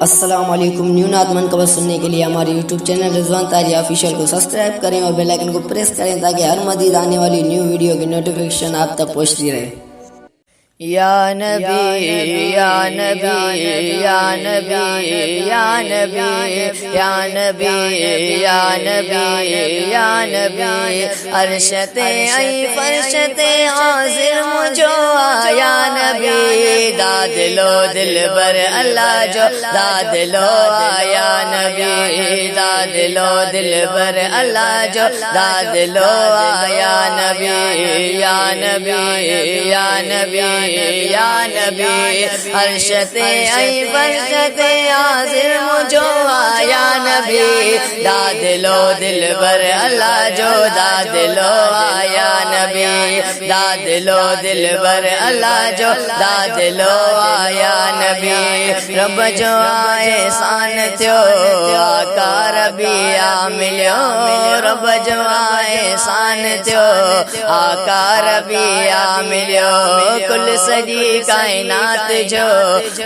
अस्सलाम वालेकुम। न्यू नात मनकबत सुनने के लिए हमारे यूट्यूब चैनल रिजवान तारी ऑफिशियल को सब्सक्राइब करें और बेल आइकन को प्रेस करें ताकि हर मजीद आने वाली न्यू वीडियो की नोटिफिकेशन आप तक पहुंचती रहे। या नबी या नबी या नबी या नबी या नबी या नबी या नबी अरशते आई फरशते हाजिर मुझो आया नबी दाद लो दिल बर अल्लाह जो दाद लो आया नबी दाद लो दिल बर अल्लाह जो दाद लो आया नबी या नबी या नबी या नबी अरशते आई फरशते हाजिर मुझो आया नबी दाद लो दिल बर अल्लाह जो दाद लो आया नबी दाद लो दिल बर अल्लाह जो दाद लो आया नबी रब जो आए सान थियो आकार बिया मिलियो रब जो आए सान थियो आकार बिया मिलियो कुल सजी कायनात जो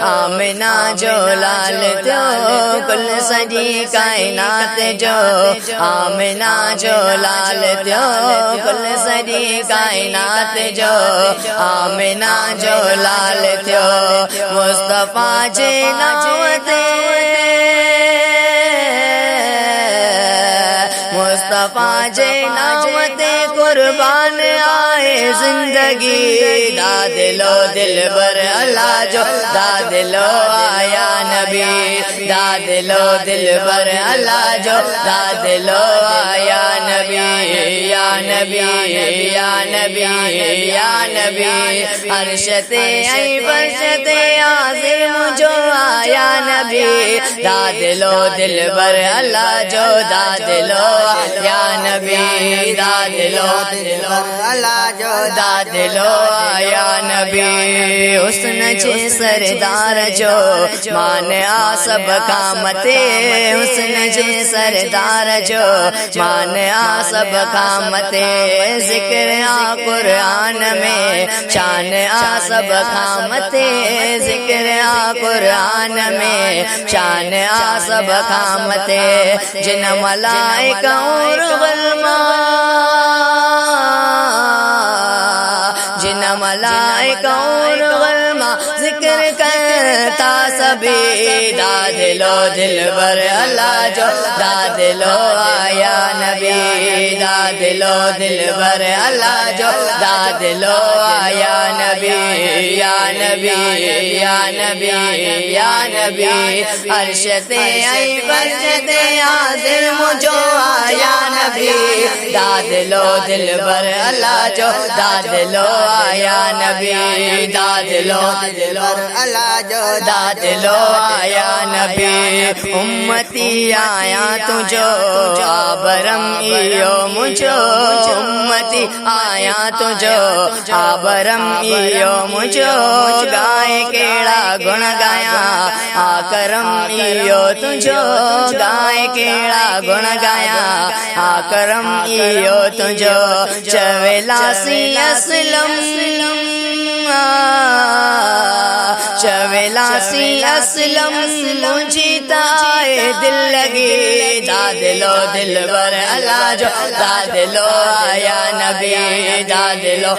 आमिना जो लाल थियो कुल सजी कायनात जो आमिना जो लाल थियो कुल सजी कायनात जो आमिना जो लाल थियो मुस्तफा जे नावते मुस्तफा जे नावते कुर्बान आए जिंदगी दाद लो दिल बर अल्लाह जो दाद लो आया नबी दाद लो दिल बर अल्लाह जो दाद लो आया नबी या नबी या नबी या नबी अरशते आई फरशते हाजिर मुझो आया नबी दाद लो दिल बर अल्लाह जो दाद लो या नबी दाद लो दिल बर अल्लाह जो दाद लो आया नबी हुस्न छे सरदार जो मान आ सब कामते हुस्न छे सरदार जो मान आ सब कामते जिक्र आ कुरान में शान आ सब कामते जिक्र आ कुरान में शान आ सब कामते जिन मलाइका और गलमा जिन मलाइका और गलमा जिक्र करता सभी दाद लो दिल बर अल्लाह जो दाद लो आया नबी दाद लो दिल बर अल्लाह जो दाद लो आया नबी या नबी या नबी या नबी अरशते आई फरशते हाजिर मुझो आया नबी दाद लो दिल बर अल्लाह जो दाद लो आया नबी दाद लो दिल बर अल्लाह जो दाद लो आया नबी उम्मती आया तुझो आबरम इयो मुझो उम्मती आया तुझो आबरम इयो मुझो गाय केड़ा गुण गाया आकरम इयो तुझो गाय केड़ा गुण गाया आकरम इयो तुझो चवेलासी असलम चवेलासी असलम मुझी ताए दिल लगी दाद लो दिल बर अल्लाह जो दाद लो आया नबी दाद लो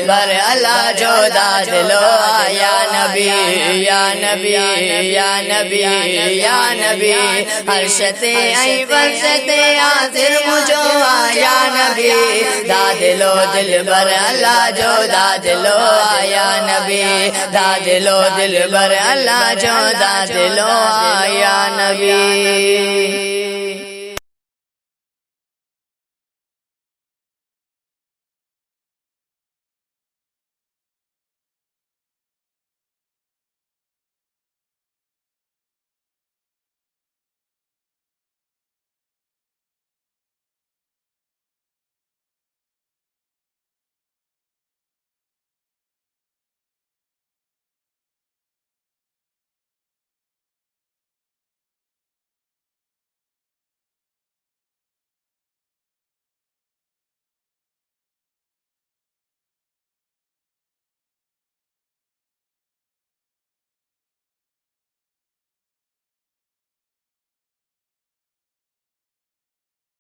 बर अल्लाह जो दाद लो आया नबी या नबी या नबी या नबी अरशते आई फरशते हाजिर मुझो आया नबी दाद लो दिल बर अल्लाह जो दाद लो आया नबी दाद लो दिल बर अल्लाह जो दाद लो आया नबी।